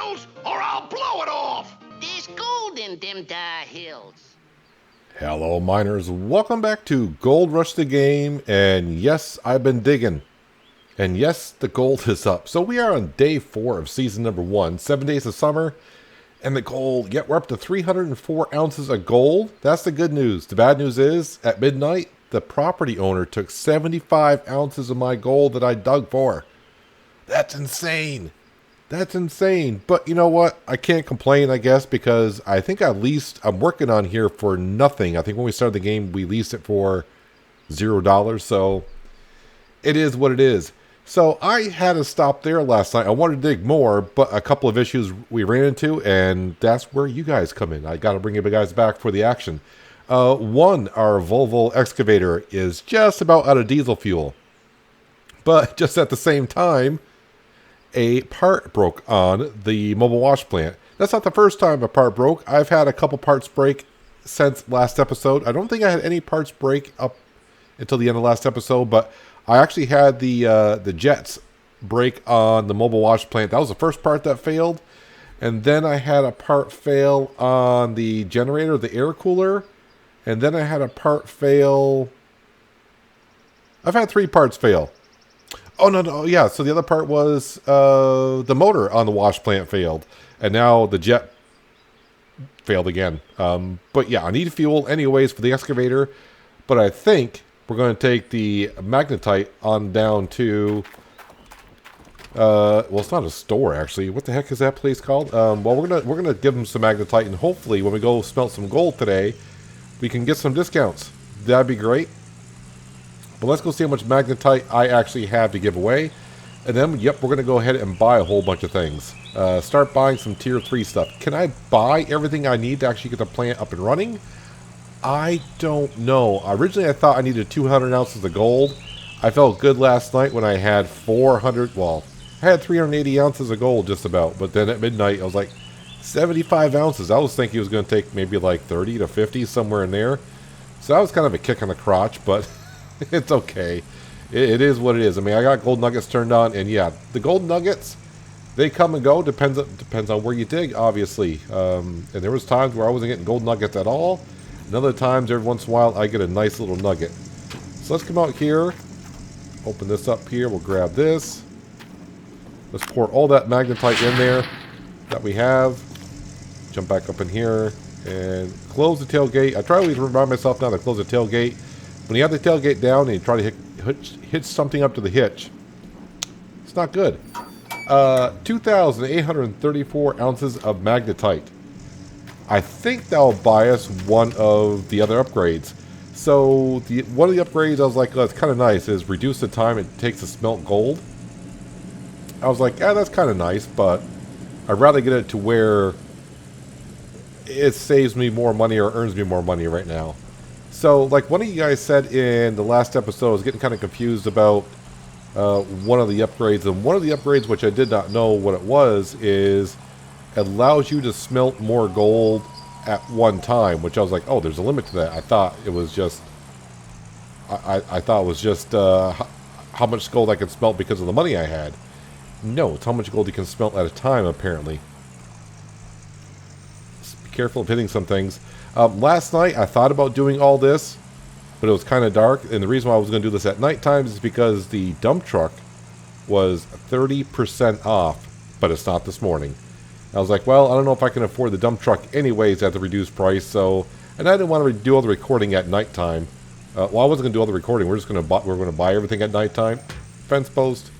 hills or I'll blow it off! There's gold in them dar hills. Hello miners, welcome back to Gold Rush the Game, and yes, I've been digging. And yes, the gold is up. So we are on day 4 of season number 1, 7 days of summer, and the gold, yeah, we're up to 304 ounces of gold. That's the good news. The bad news is, at midnight, the property owner took 75 ounces of my gold that I dug for. That's insane. That's insane. But you know what? I can't complain, I guess, because I think at least I'm working on here for nothing. I think when we started the game, we leased it for $0. So it is what it is. So I had to stop there last night. I wanted to dig more, but a couple of issues we ran into, and that's where you guys come in. I got to bring you guys back for the action. One, our Volvo excavator is just about out of diesel fuel. But just at the same time, a part broke on the mobile wash plant. That's not the first time a part broke. I've had a couple parts break since last episode. I don't think I had any parts break up until the end of last episode, but I actually had the jets break on the mobile wash plant. That was the first part that failed. And then I had a part fail on the generator, the air cooler. And then I had a part fail. I've had 3 parts fail. Oh, no, yeah. So the other part was the motor on the wash plant failed. And now the jet failed again. But yeah, I need fuel anyways for the excavator. But I think we're going to take the magnetite on down to... well, it's not a store, actually. What the heck is that place called? Well, we're gonna give them some magnetite. And hopefully, when we go smelt some gold today, we can get some discounts. That'd be great. But let's go see how much magnetite I actually have to give away. And then, yep, we're going to go ahead and buy a whole bunch of things. Start buying some tier 3 stuff. Can I buy everything I need to actually get the plant up and running? I don't know. Originally, I thought I needed 200 ounces of gold. I felt good last night when I had 400, well, I had 380 ounces of gold just about. But then at midnight, I was like, 75 ounces. I was thinking it was going to take maybe like 30 to 50, somewhere in there. So that was kind of a kick in the crotch, but... it's okay. It is what it is. I mean, I got gold nuggets turned on, and yeah, the gold nuggets, they come and go. Depends on where you dig, obviously. And there was times where I wasn't getting gold nuggets at all. And other times, every once in a while, I get a nice little nugget. So let's come out here, open this up here. We'll grab this. Let's pour all that magnetite in there that we have. Jump back up in here and close the tailgate. I try to always remind myself now to close the tailgate. When you have the tailgate down and you try to hitch something up to the hitch, it's not good. 2,834 ounces of magnetite. I think that'll buy us one of the other upgrades. So one of the upgrades I was like, oh, it's kind of nice, is reduce the time it takes to smelt gold. I was like, yeah, that's kind of nice, but I'd rather get it to where it saves me more money or earns me more money right now. So, like one of you guys said in the last episode, I was getting kind of confused about one of the upgrades. And one of the upgrades, which I did not know what it was, is it allows you to smelt more gold at one time. Which I was like, oh, there's a limit to that. I thought it was just, I thought it was just how much gold I could smelt because of the money I had. No, it's how much gold you can smelt at a time, apparently. Just be careful of hitting some things. Last night, I thought about doing all this, but it was kind of dark. And the reason why I was going to do this at nighttime is because the dump truck was 30% off, but it's not this morning. I was like, well, I don't know if I can afford the dump truck anyways at the reduced price. So, and I didn't want to do all the recording at nighttime. Well, I wasn't going to do all the recording. We're just going to buy everything at nighttime. Fence post.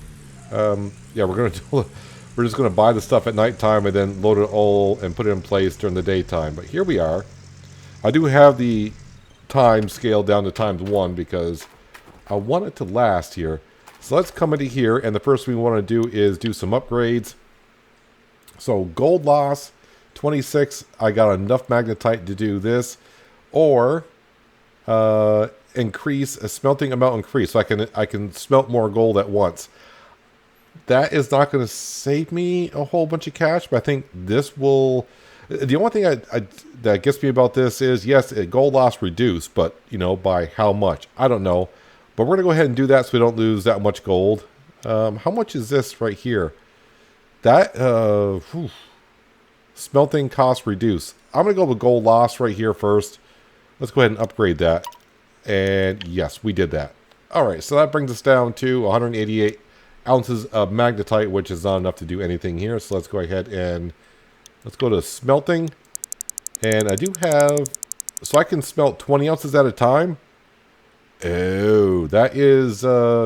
Yeah, we're just going to buy the stuff at nighttime and then load it all and put it in place during the daytime. But here we are. I do have the time scaled down to ×1 because I want it to last here. So let's come into here, and the first thing we want to do is do some upgrades. So gold loss, 26. I got enough magnetite to do this. Or increase a smelting amount increase. So I can smelt more gold at once. That is not going to save me a whole bunch of cash, but I think this will... The only thing that gets me about this is, yes, gold loss reduced, but, you know, by how much? I don't know. But we're going to go ahead and do that so we don't lose that much gold. How much is this right here? That, Smelting cost reduce. I'm going to go with gold loss right here first. Let's go ahead and upgrade that. And yes, we did that. Alright, so that brings us down to 188 ounces of magnetite, which is not enough to do anything here. So let's go ahead and let's go to smelting. And I do have, so I can smelt 20 ounces at a time. Oh, that is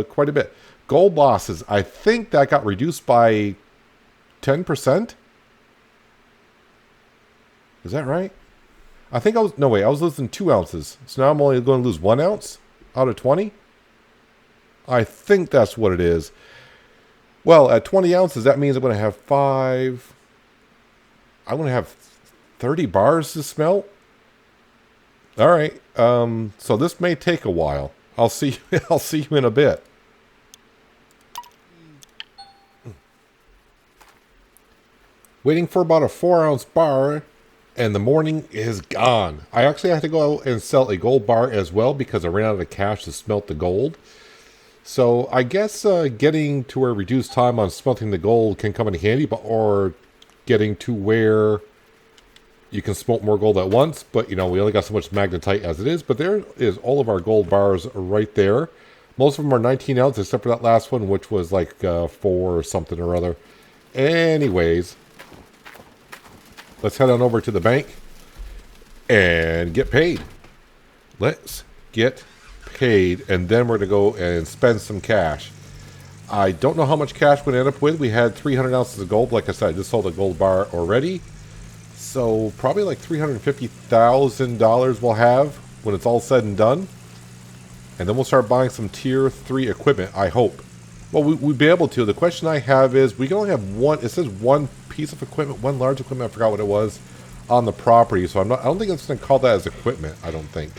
quite a bit. Gold losses, I think that got reduced by 10%. Is that right? I think I was, no wait, I was losing 2 ounces. So now I'm only going to lose 1 ounce out of 20. I think that's what it is. Well, at 20 ounces, that means I'm going to have 5. I'm going to have 30 bars to smelt. All right. So this may take a while. I'll see. I'll see you in a bit. Waiting for about a 4-ounce bar, and the morning is gone. I actually have to go and sell a gold bar as well because I ran out of cash to smelt the gold. So I guess getting to a reduced time on smelting the gold can come in handy, or getting to where you can smelt more gold at once. But, you know, we only got so much magnetite as it is. But there is all of our gold bars right there. Most of them are 19 ounce, except for that last one, which was like 4 or something or other. Anyways, let's head on over to the bank and get paid. Let's get paid, and then we're going to go and spend some cash. I don't know how much cash we're going to end up with. We had 300 ounces of gold. Like I said, I just sold a gold bar already. So probably like $350,000 we'll have when it's all said and done. And then we'll start buying some tier 3 equipment, I hope. Well, we'd be able to. The question I have is, we can only have one, it says one piece of equipment, one large equipment, I forgot what it was, on the property. So I don't think it's going to call that as equipment, I don't think.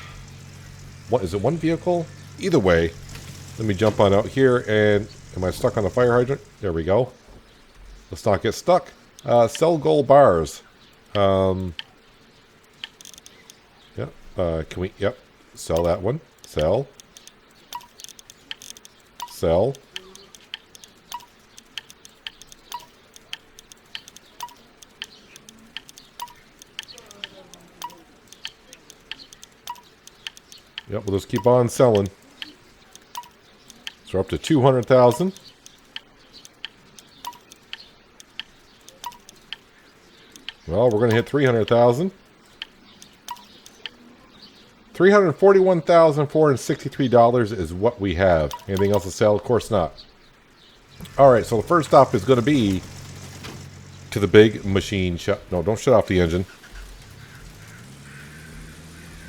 What, is it one vehicle? Either way, let me jump on out here, and am I stuck on the fire hydrant? There we go. Let's not get stuck. Sell gold bars. Yep. Can we, yep. Sell that one. Sell. Sell. Yep, we'll just keep on selling. So we're up to 200,000. Well, we're going to hit 300,000. $341,463 is what we have. Anything else to sell? Of course not. Alright, so the first stop is going to be to the big machine shop. No, don't shut off the engine.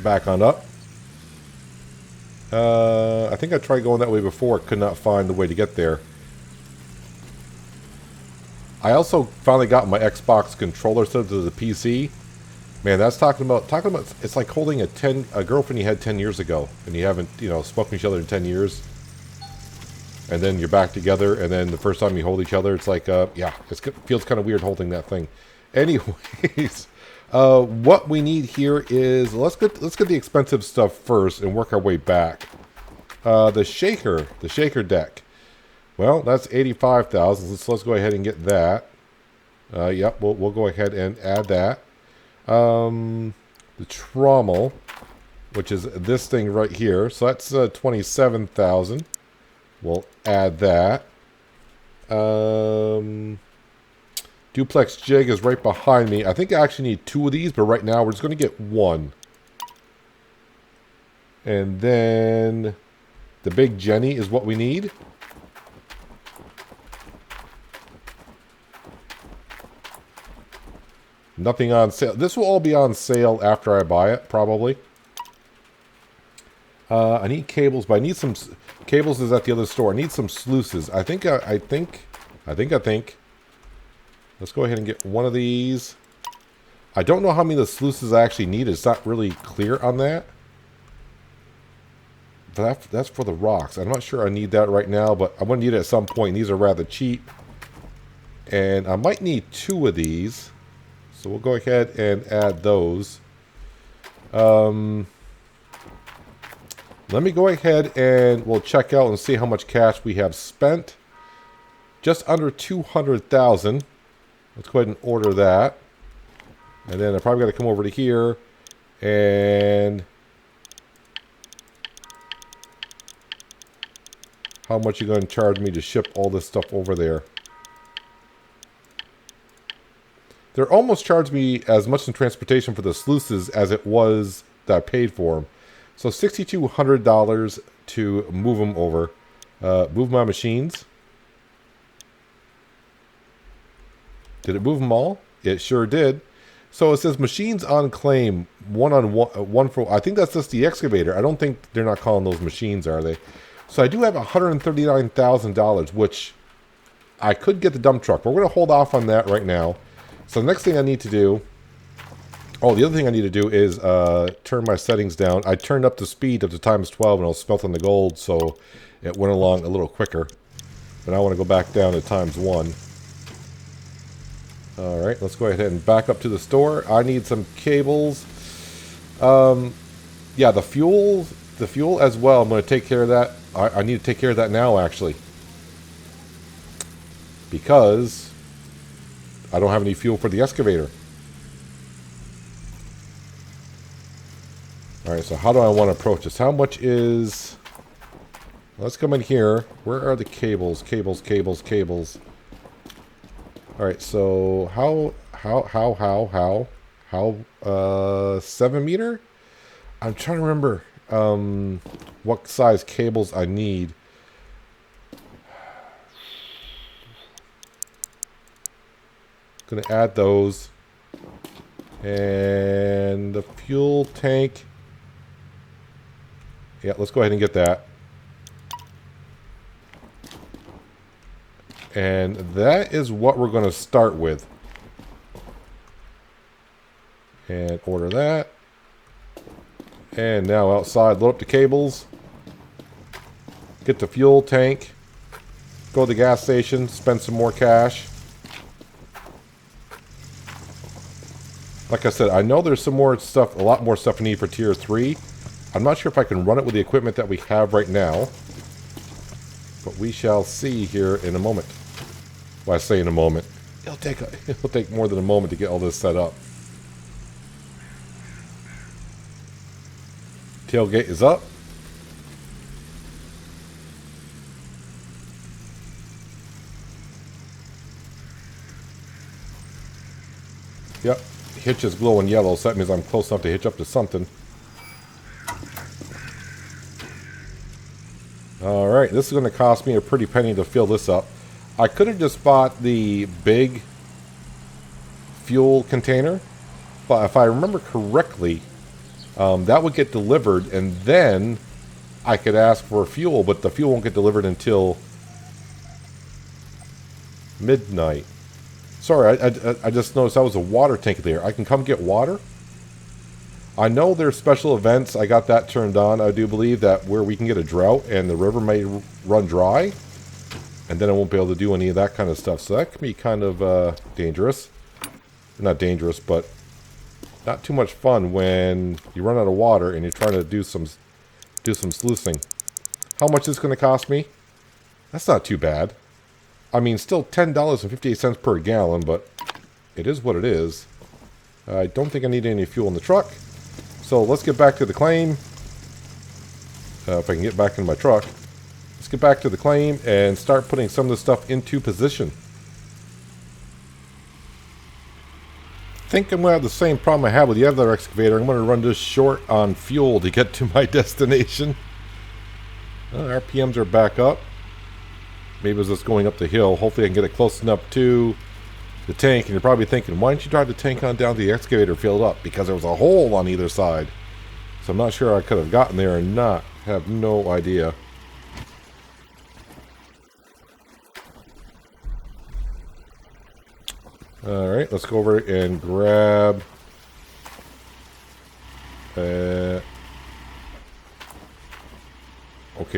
Back on up. I think I tried going that way before. Could not find the way to get there. I also finally got my Xbox controller set to the PC. Man, that's talking about. It's like holding a girlfriend you had 10 years ago, and you haven't, you know, spoken to each other in 10 years. And then you're back together, and then the first time you hold each other, it's like, yeah, it feels kind of weird holding that thing. Anyways, what we need here is let's get the expensive stuff first and work our way back. The shaker deck. Well, that's 85,000. So let's go ahead and get that. Yep, we'll go ahead and add that. The trommel, which is this thing right here. So that's 27,000. We'll add that. Duplex jig is right behind me. I think I actually need 2 of these, but right now we're just going to get 1. And then the big Jenny is what we need. Nothing on sale. This will all be on sale after I buy it, probably. I need cables, but I need some cables is at the other store. I need some sluices. I think. Let's go ahead and get one of these. I don't know how many of the sluices I actually need. It's not really clear on that. But that's for the rocks. I'm not sure I need that right now, but I'm going to need it at some point. These are rather cheap. And I might need 2 of these. So we'll go ahead and add those. Let me go ahead and we'll check out and see how much cash we have spent. Just under 200,000. Let's go ahead and order that. And then I probably got to come over to here. And how much are you going to charge me to ship all this stuff over there? They're almost charged me as much in transportation for the sluices as it was that I paid for them. So $6,200 to move them over. Move my machines. Did it move them all? It sure did. So it says machines on claim, one for. I think that's just the excavator. I don't think they're not calling those machines, are they? So I do have $139,000, which I could get the dump truck. But we're going to hold off on that right now. So the next thing I need to do. Oh, the other thing I need to do is turn my settings down. I turned up the speed up to times 12 and I was smelting the gold, so it went along a little quicker. But I want to go back down to times 1. Alright, let's go ahead and back up to the store. I need some cables. Yeah, the fuel as well. I'm going to take care of that. I need to take care of that now, actually. Because I don't have any fuel for the excavator. Alright, so how do I want to approach this? How much is... Let's come in here. Where are the cables? Cables. Alright, so how 7 meter? I'm trying to remember what size cables I need. Gonna add those. And the fuel tank. Yeah, let's go ahead and get that. And that is what we're going to start with. And order that. And now outside, load up the cables. Get the fuel tank. Go to the gas station, spend some more cash. Like I said, I know there's some more stuff, a lot more stuff I need for tier 3. I'm not sure if I can run it with the equipment that we have right now. But we shall see here in a moment. Well, I say in a moment. It'll take more than a moment to get all this set up. Tailgate is up. Yep. Hitch is glowing yellow, so that means I'm close enough to hitch up to something. Alright, this is going to cost me a pretty penny to fill this up. I could have just bought the big fuel container, but if I remember correctly, that would get delivered and then I could ask for fuel, but the fuel won't get delivered until midnight. Sorry, I just noticed that was a water tank there. I can come get water. I know there's special events. I got that turned on. I do believe that where we can get a drought and the river may run dry. And then I won't be able to do any of that kind of stuff. So that can be kind of dangerous. Not dangerous, but not too much fun when you run out of water and you're trying to do some sluicing. How much is this going to cost me? That's not too bad. I mean, still $10.58 per gallon, but it is what it is. I don't think I need any fuel in the truck. So let's get back to the claim. If I can get back in my truck. Let's get back to the claim and start putting some of the stuff into position. I think I'm going to have the same problem I had with the other excavator. I'm going to run this short on fuel to get to my destination. RPMs are back up. Maybe it's just going up the hill. Hopefully I can get it close enough to the tank. And you're probably thinking, why didn't you drive the tank on down to the excavator filled up? Because there was a hole on either side. So I'm not sure I could have gotten there or not. Have no idea. Alright, let's go over and grab okay,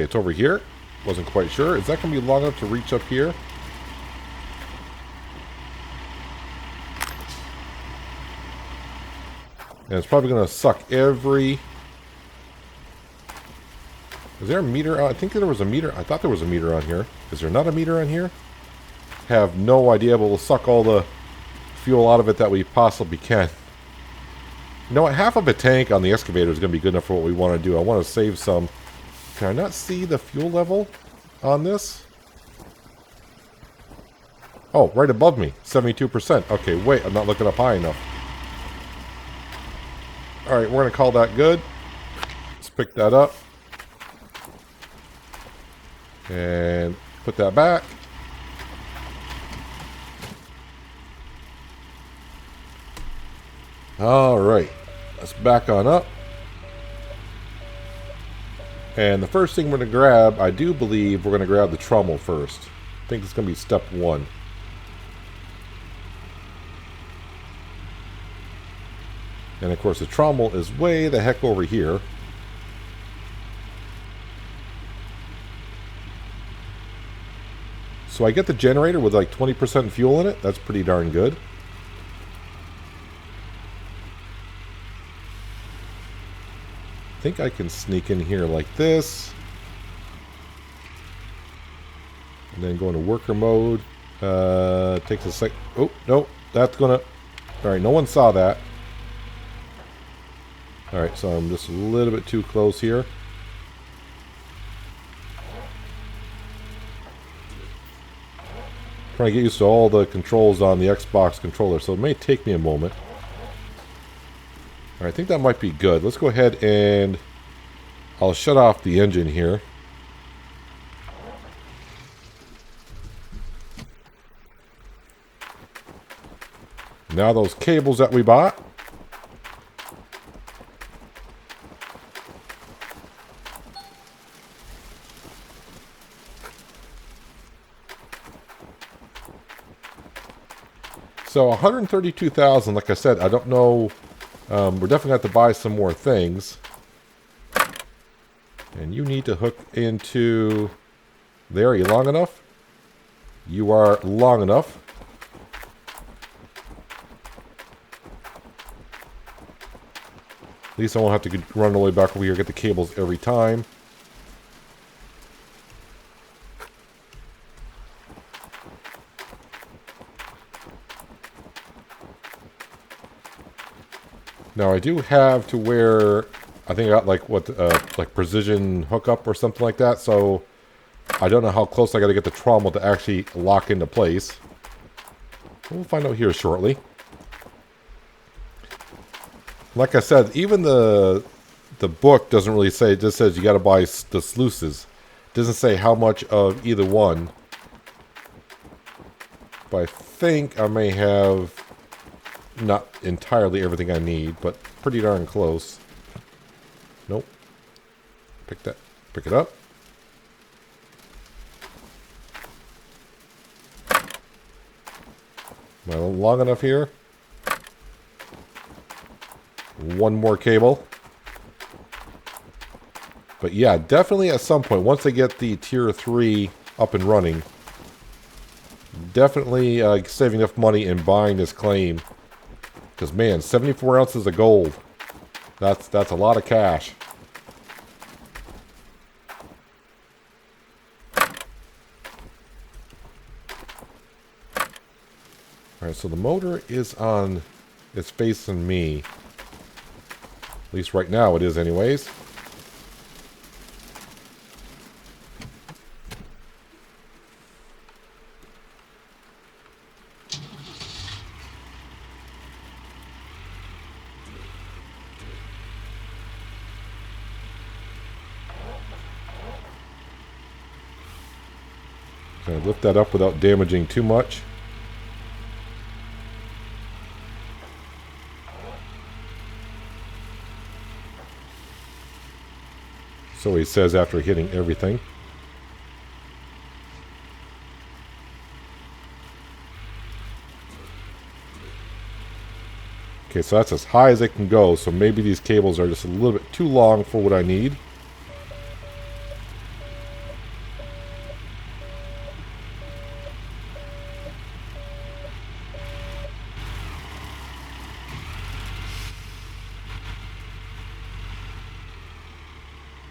it's over here. Wasn't quite sure. Is that going to be long enough to reach up here? And it's probably going to suck every... Is there a meter? I think there was a meter. I thought there was a meter on here. Is there not a meter on here? Have no idea, but we'll suck all the fuel out of it that we possibly can. You know what? Half of a tank on the excavator is going to be good enough for what we want to do. I want to save some. Can I not see the fuel level on this? Oh, right above me. 72%. Okay, wait. I'm not looking up high enough. Alright, we're going to call that good. Let's pick that up. And put that back. Alright. Let's back on up. And the first thing we're going to grab, I do believe we're going to grab the trommel first. I think it's going to be step 1. And of course the trommel is way the heck over here. So I get the generator with like 20% fuel in it. That's pretty darn good. I think I can sneak in here like this. And then go into worker mode. Takes a sec. Oh, no. That's gonna... Alright, no one saw that. Alright, so I'm just a little bit too close here. Trying to get used to all the controls on the Xbox controller, so it may take me a moment. Alright, I think that might be good. Let's go ahead and I'll shut off the engine here. Now those cables that we bought. So 132,000, like I said, I don't know. We're definitely going to have to buy some more things. And you need to hook into there. Are you long enough? You are long enough. At least I won't have to run all the way back over here and get the cables every time. Now I do have to wear, I think I got like what, like precision hookup or something like that. So I don't know how close I got to get the trommel to actually lock into place. We'll find out here shortly. Like I said, even the book doesn't really say. It just says you got to buy the sluices. It doesn't say how much of either one. But I think I may have. Not entirely everything I need, but pretty darn close. Nope. Pick it up. Am I long enough here? One more cable. But yeah, definitely at some point, once they get the tier 3 up and running, definitely saving enough money and buying this claim. Because, man, 74 ounces of gold. That's a lot of cash. Alright, so the motor is on... It's facing me. At least right now it is anyways. Gonna lift that up without damaging too much. So he says after hitting everything. Okay, so that's as high as it can go, so maybe these cables are just a little bit too long for what I need.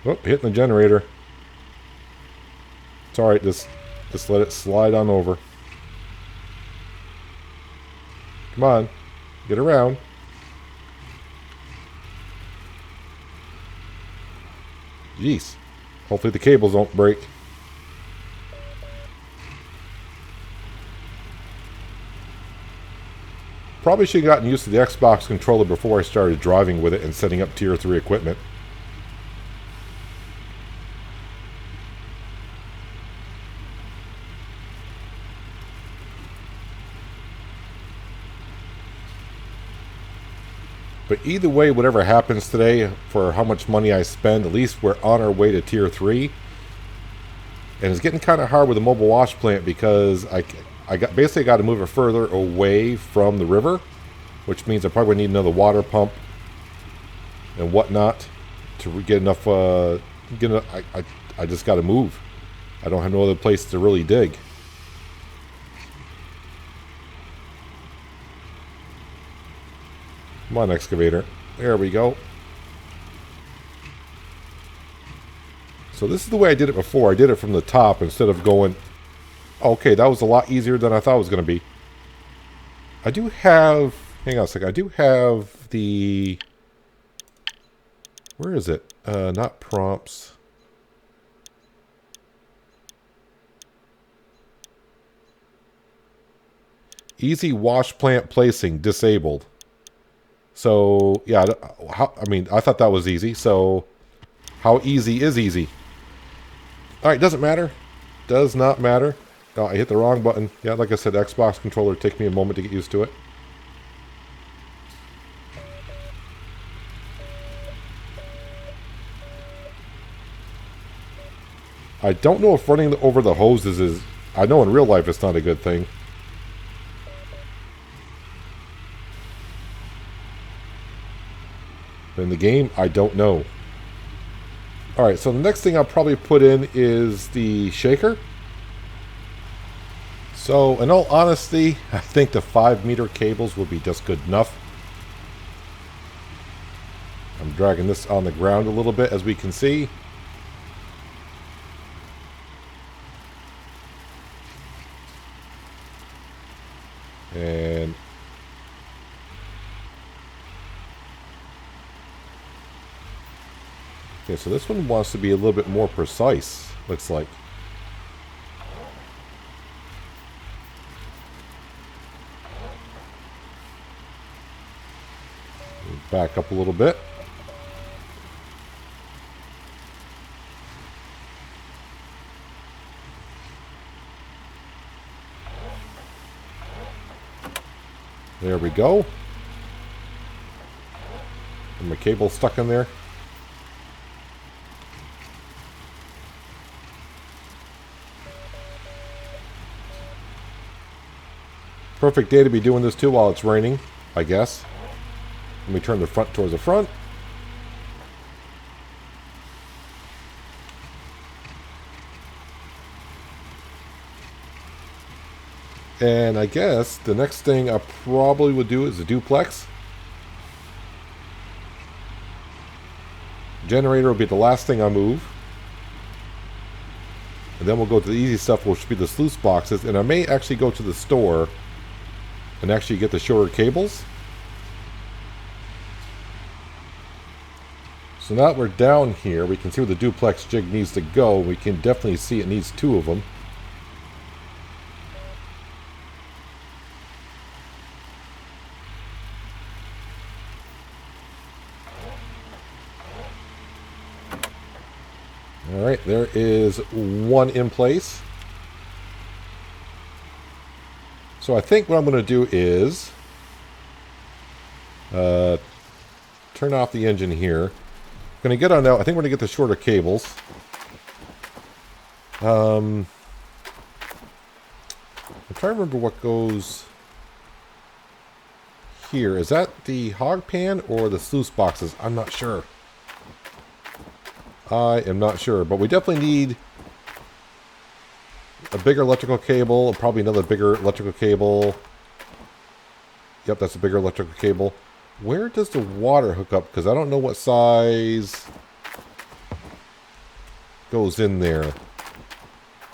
Oh, hitting the generator. It's alright, just let it slide on over. Come on. Get around. Jeez. Hopefully the cables don't break. Probably should have gotten used to the Xbox controller before I started driving with it and setting up Tier 3 equipment. But either way, whatever happens today, for how much money I spend, at least we're on our way to Tier 3. And it's getting kind of hard with the mobile wash plant because I basically got to move it further away from the river, which means I probably need another water pump and whatnot to get enough. I just got to move. I don't have no other place to really dig. Come on, excavator. There we go. So this is the way I did it before. I did it from the top instead of going... Okay, that was a lot easier than I thought it was going to be. I do have... Hang on a second. I do have the... Where is it? Not prompts. Easy wash plant placing disabled. So, yeah, I thought that was easy. So, how easy is easy? Alright, doesn't matter. Does not matter. Oh, I hit the wrong button. Yeah, like I said, Xbox controller take me a moment to get used to it. I don't know if running over the hoses is... I know in real life it's not a good thing. In the game, I don't know. Alright, so the next thing I'll probably put in is the shaker. So, in all honesty, I think the 5-meter cables will be just good enough. I'm dragging this on the ground a little bit, as we can see. And... okay, so this one wants to be a little bit more precise, looks like. Back up a little bit. There we go. And my cable's stuck in there. Perfect day to be doing this too while it's raining, I guess. Let me turn the front towards the front. And I guess the next thing I probably would do is a duplex. Generator will be the last thing I move. And then we'll go to the easy stuff, which will be the sluice boxes. And I may actually go to the store and actually get the shorter cables. So now that we're down here, we can see where the duplex jig needs to go. We can definitely see it needs 2 of them. Alright, there is 1 in place. So I think what I'm going to do is turn off the engine here. I'm going to get on out. I think we're going to get the shorter cables. I'm trying to remember what goes here. Is that the hog pan or the sluice boxes? I'm not sure. I am not sure, but we definitely need a bigger electrical cable, and probably another bigger electrical cable. Yep, that's a bigger electrical cable. Where does the water hook up? Because I don't know what size goes in there.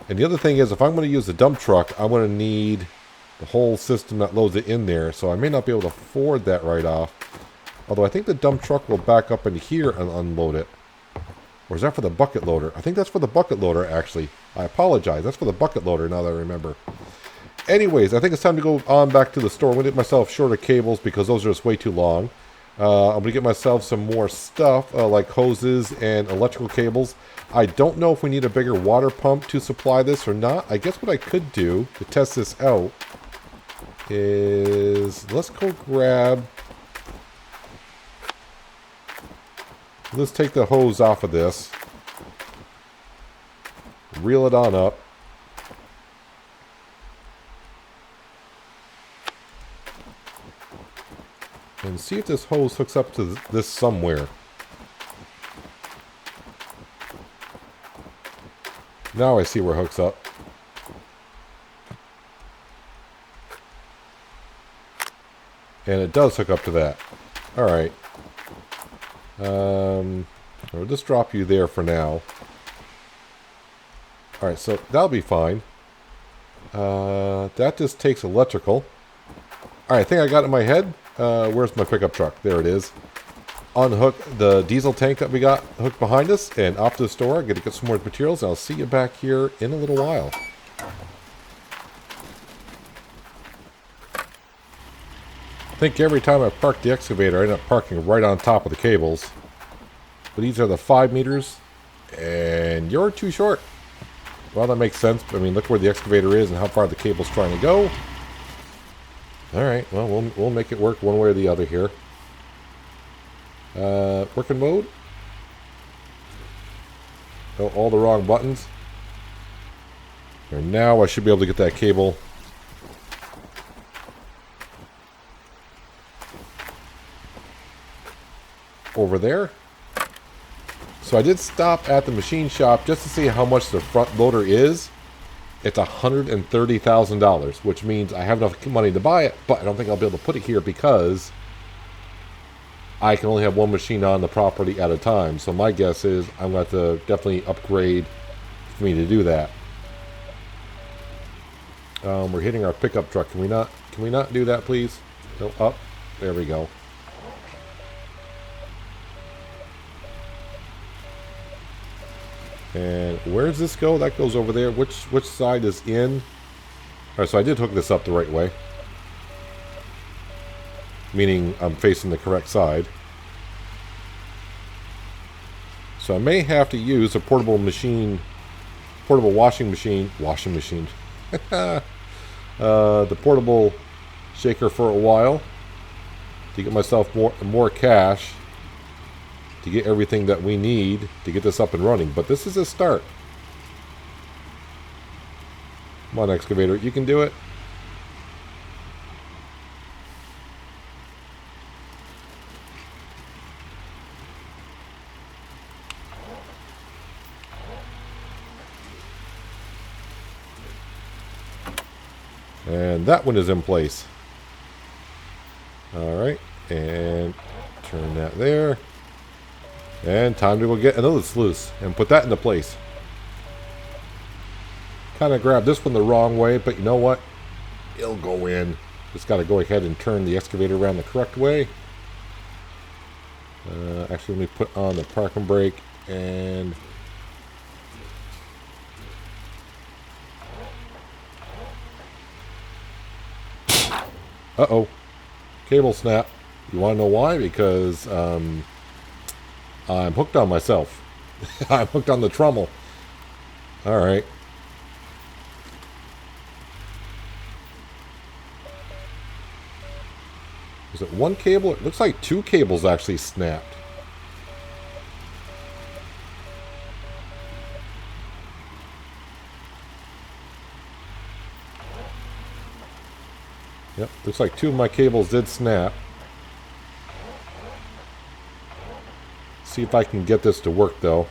And the other thing is, if I'm going to use the dump truck, I'm going to need the whole system that loads it in there. So I may not be able to afford that right off. Although I think the dump truck will back up in here and unload it. Or is that for the bucket loader? I think that's for the bucket loader, actually. I apologize. That's for the bucket loader, now that I remember. Anyways, I think it's time to go on back to the store. I'm going to get myself shorter cables because those are just way too long. I'm going to get myself some more stuff, like hoses and electrical cables. I don't know if we need a bigger water pump to supply this or not. I guess what I could do to test this out is... let's go grab... let's take the hose off of this. Reel it on up. And see if this hose hooks up to this somewhere. Now I see where it hooks up. And it does hook up to that. Alright. I'll just drop you there for now. Alright, so that'll be fine. That just takes electrical. Alright, I think I got it in my head. Where's my pickup truck? There it is. Unhook the diesel tank that we got hooked behind us and off to the store. I'm going to get some more materials. I'll see you back here in a little while. I think every time I park the excavator, I end up parking right on top of the cables. But these are the 5 meters, and you're too short. Well, that makes sense. I mean, look where the excavator is and how far the cable's trying to go. Alright, well, we'll make it work one way or the other here. Working mode. Oh, all the wrong buttons. And now I should be able to get that cable over there. So I did stop at the machine shop just to see how much the front loader is. It's $130,000, which means I have enough money to buy it, but I don't think I'll be able to put it here because I can only have one machine on the property at a time. So my guess is I'm going to have to definitely upgrade for me to do that. We're hitting our pickup truck. Can we not do that, please? No, up. There we go. And where does this go? That goes over there. Which side is in? Alright, so I did hook this up the right way. Meaning I'm facing the correct side. So I may have to use a portable washing machine. The portable shaker for a while. To get myself more cash. To get everything that we need to get this up and running. But this is a start. Come on, excavator. You can do it. And that one is in place. Alright. And turn that there. And time to go get another sluice and put that into place. Kind of grabbed this one the wrong way, but you know what? It'll go in. Just got to go ahead and turn the excavator around the correct way. Actually, let me put on the parking brake and... Uh-oh. Cable snap. You want to know why? Because, I'm hooked on myself. I'm hooked on the trommel. Alright. Is it one cable? It looks like 2 cables actually snapped. Yep, looks like 2 of my cables did snap. See if I can get this to work though.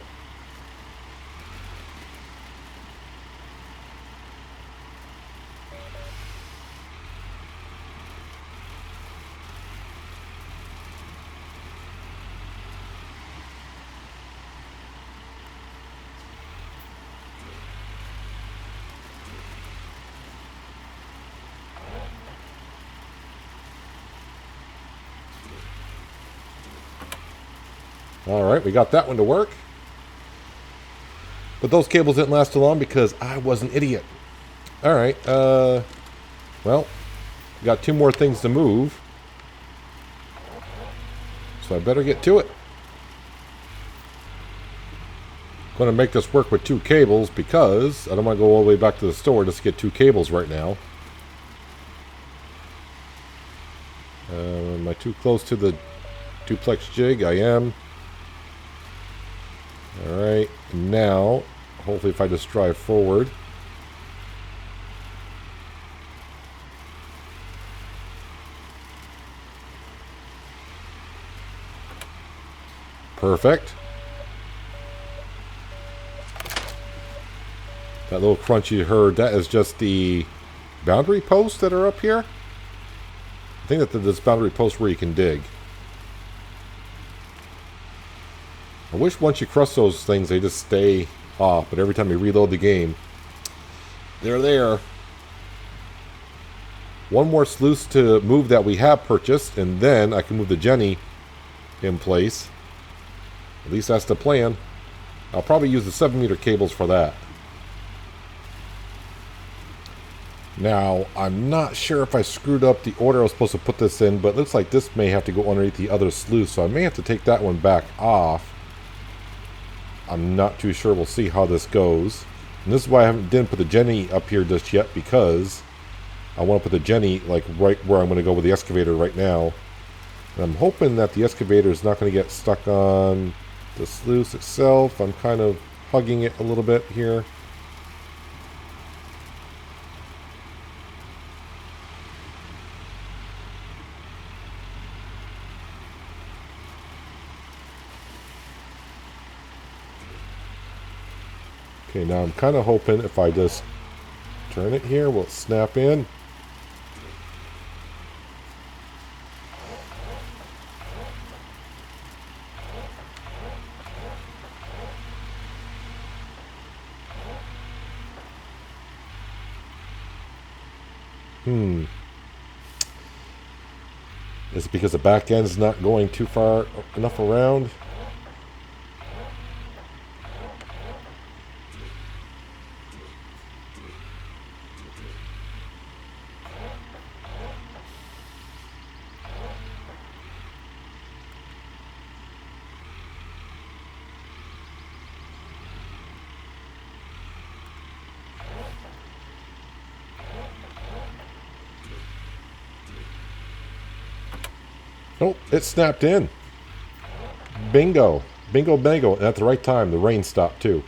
Alright, we got that one to work. But those cables didn't last too long because I was an idiot. Alright, well, got 2 more things to move. So I better get to it. Going to make this work with 2 cables because I don't want to go all the way back to the store just to get 2 cables right now. Am I too close to the duplex jig? I am. Alright, now, hopefully if I just drive forward. Perfect. That little crunch you heard, that is just the boundary posts that are up here. I think that this boundary post where you can dig. I wish once you crush those things, they just stay off. But every time you reload the game, they're there. 1 more sluice to move that we have purchased, and then I can move the Jenny in place. At least that's the plan. I'll probably use the 7-meter cables for that. Now, I'm not sure if I screwed up the order I was supposed to put this in, but it looks like this may have to go underneath the other sluice, so I may have to take that one back off. I'm not too sure. We'll see how this goes. And this is why I didn't put the Jenny up here just yet, because I want to put the Jenny like right where I'm going to go with the excavator right now. And I'm hoping that the excavator is not going to get stuck on the sluice itself. I'm kind of hugging it a little bit here. Okay, now I'm kind of hoping if I just turn it here, will it snap in? Is it because the back end is not going too far enough around? Oh, it snapped in. Bingo. Bingo, bango. And at the right time, the rain stopped too.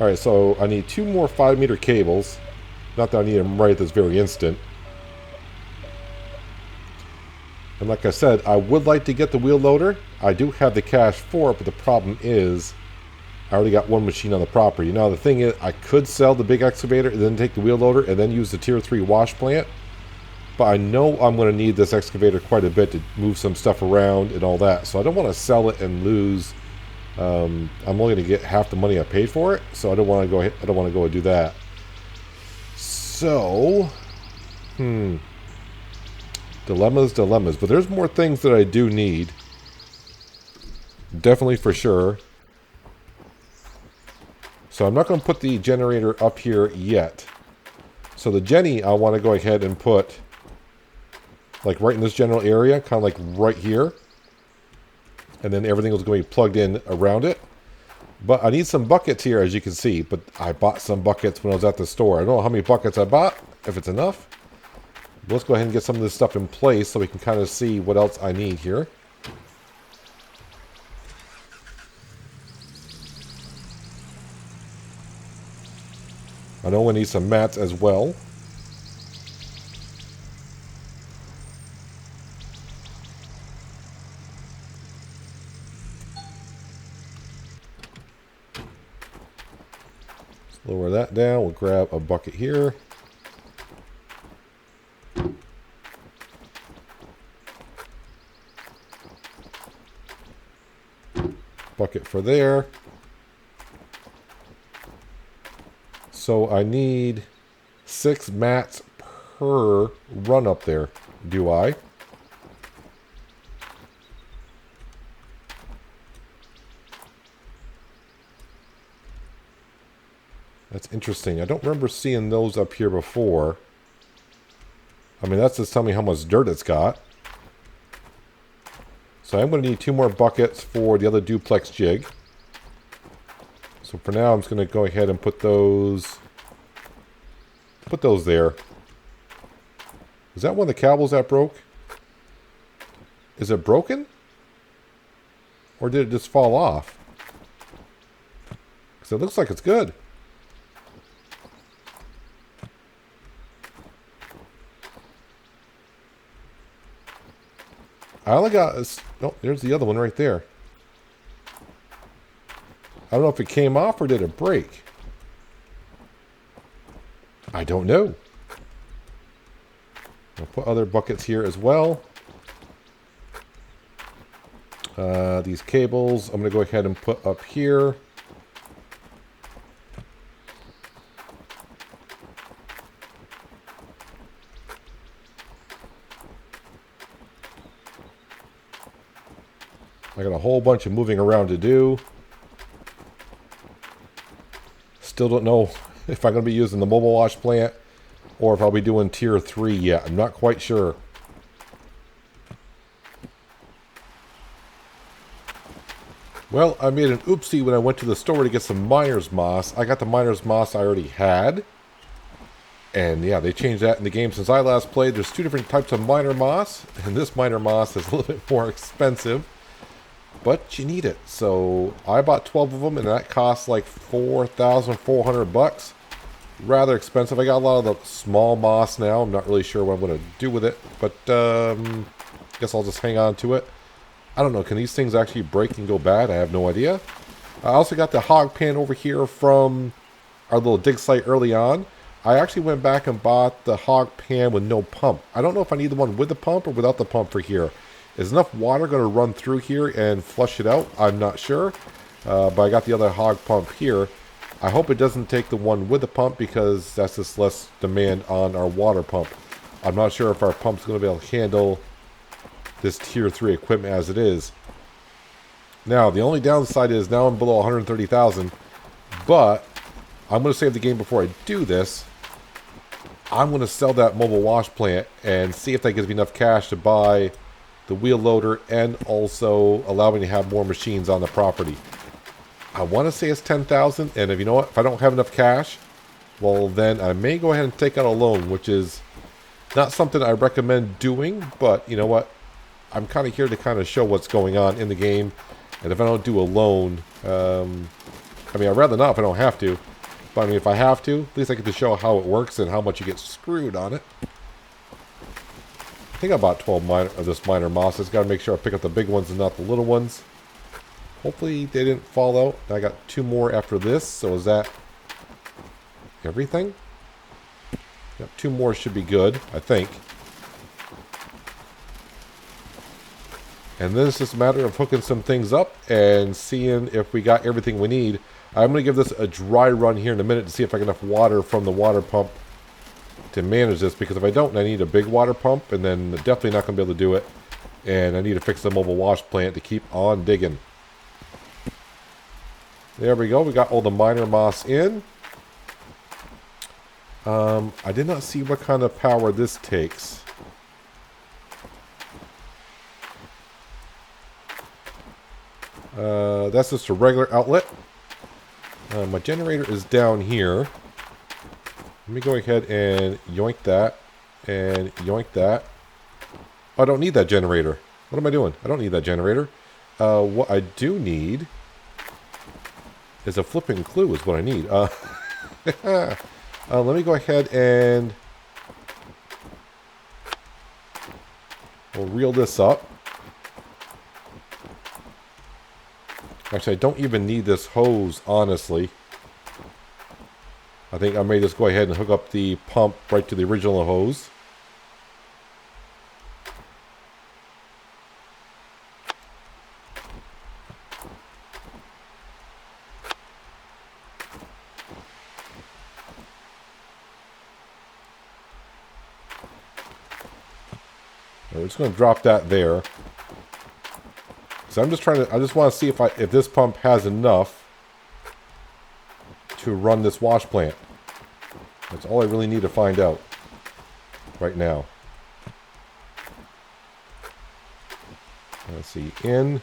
Alright, so I need 2 more 5-meter cables. Not that I need them right at this very instant. And like I said, I would like to get the wheel loader. I do have the cash for it, but the problem is I already got 1 machine on the property. Now the thing is, I could sell the big excavator and then take the wheel loader and then use the tier 3 wash plant. But I know I'm going to need this excavator quite a bit to move some stuff around and all that. So I don't want to sell it and lose. I'm only going to get half the money I paid for it. So I don't want to go. I don't want to go and do that. So, dilemmas. But there's more things that I do need. Definitely for sure. So I'm not going to put the generator up here yet. So the Jenny, I want to go ahead and put like right in this general area, kind of like right here. And then everything was going to be plugged in around it. But I need some buckets here, as you can see. But I bought some buckets when I was at the store. I don't know how many buckets I bought, if it's enough. But let's go ahead and get some of this stuff in place so we can kind of see what else I need here. I know we need some mats as well. Lower that down. We'll grab a bucket here. Bucket for there. So I need 6 mats per run up there. Do I? That's interesting. I don't remember seeing those up here before. I mean, that's just telling me how much dirt it's got. So I'm going to need 2 more buckets for the other duplex jig. So for now, I'm just going to go ahead and put those there. Is that one of the cables that broke? Is it broken? Or did it just fall off? Because it looks like it's good. I only got... Oh, there's the other one right there. I don't know if it came off or did it break. I don't know. I'll put other buckets here as well. These cables I'm going to go ahead and put up here. I got a whole bunch of moving around to do. Still don't know if I'm going to be using the mobile wash plant or if I'll be doing tier 3 yet. I'm not quite sure. Well, I made an oopsie when I went to the store to get some miner's moss. I got the miner's moss I already had. And yeah, they changed that in the game since I last played. There's 2 different types of miner moss. And this miner moss is a little bit more expensive. But you need it. So I bought 12 of them and that cost like 4,400 bucks. Rather expensive. I got a lot of the small moss now. I'm not really sure what I'm going to do with it. But guess I'll just hang on to it. I don't know. Can these things actually break and go bad? I have no idea. I also got the hog pan over here from our little dig site early on. I actually went back and bought the hog pan with no pump. I don't know if I need the one with the pump or without the pump for here. Is enough water going to run through here and flush it out? I'm not sure. But I got the other hog pump here. I hope it doesn't take the one with the pump because that's just less demand on our water pump. I'm not sure if our pump's going to be able to handle this tier 3 equipment as it is. Now, the only downside is now I'm below 130,000. But I'm going to save the game before I do this. I'm going to sell that mobile wash plant and see if that gives me enough cash to buy the wheel loader and also allow me to have more machines on the property. I want to say it's 10,000, and if you know what, if I don't have enough cash, well then I may go ahead and take out a loan, which is not something I recommend doing, but you know what, I'm kind of here to kind of show what's going on in the game, and if I don't do a loan, I mean, I'd rather not if I don't have to, but I mean, if I have to, at least I get to show how it works and how much you get screwed on it. I think I bought 12 of this miner moss. Just got to make sure I pick up the big ones and not the little ones. Hopefully they didn't fall out. I got 2 more after this. So is that everything? Yep, 2 more should be good, I think. And then it's just a matter of hooking some things up and seeing if we got everything we need. I'm going to give this a dry run here in a minute to see if I get enough water from the water pump to manage this, because if I don't, I need a big water pump, and then definitely not going to be able to do it. And I need to fix the mobile wash plant to keep on digging. There we go. We got all the miner moss in. I did not see what kind of power this takes. That's just a regular outlet. My generator is down here. Let me go ahead and yoink that. And yoink that. Oh, I don't need that generator. What am I doing? I don't need that generator. What I do need is a flipping clue is what I need. Let me go ahead and we'll reel this up. Actually, I don't even need this hose, honestly. I think I may just go ahead and hook up the pump right to the original hose. We're just going to drop that there. So I'm just trying to, I just want to see if this pump has enough to run this wash plant. That's all I really need to find out right now. Let's see, in.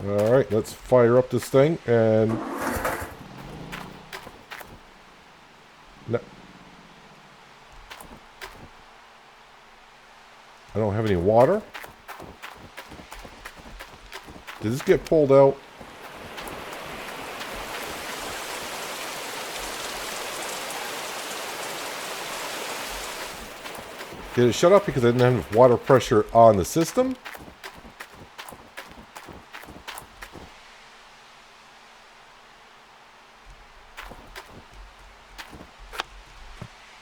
Alright, let's fire up this thing and... No. I don't have any water. Did this get pulled out? Did it shut off because I didn't have enough water pressure on the system?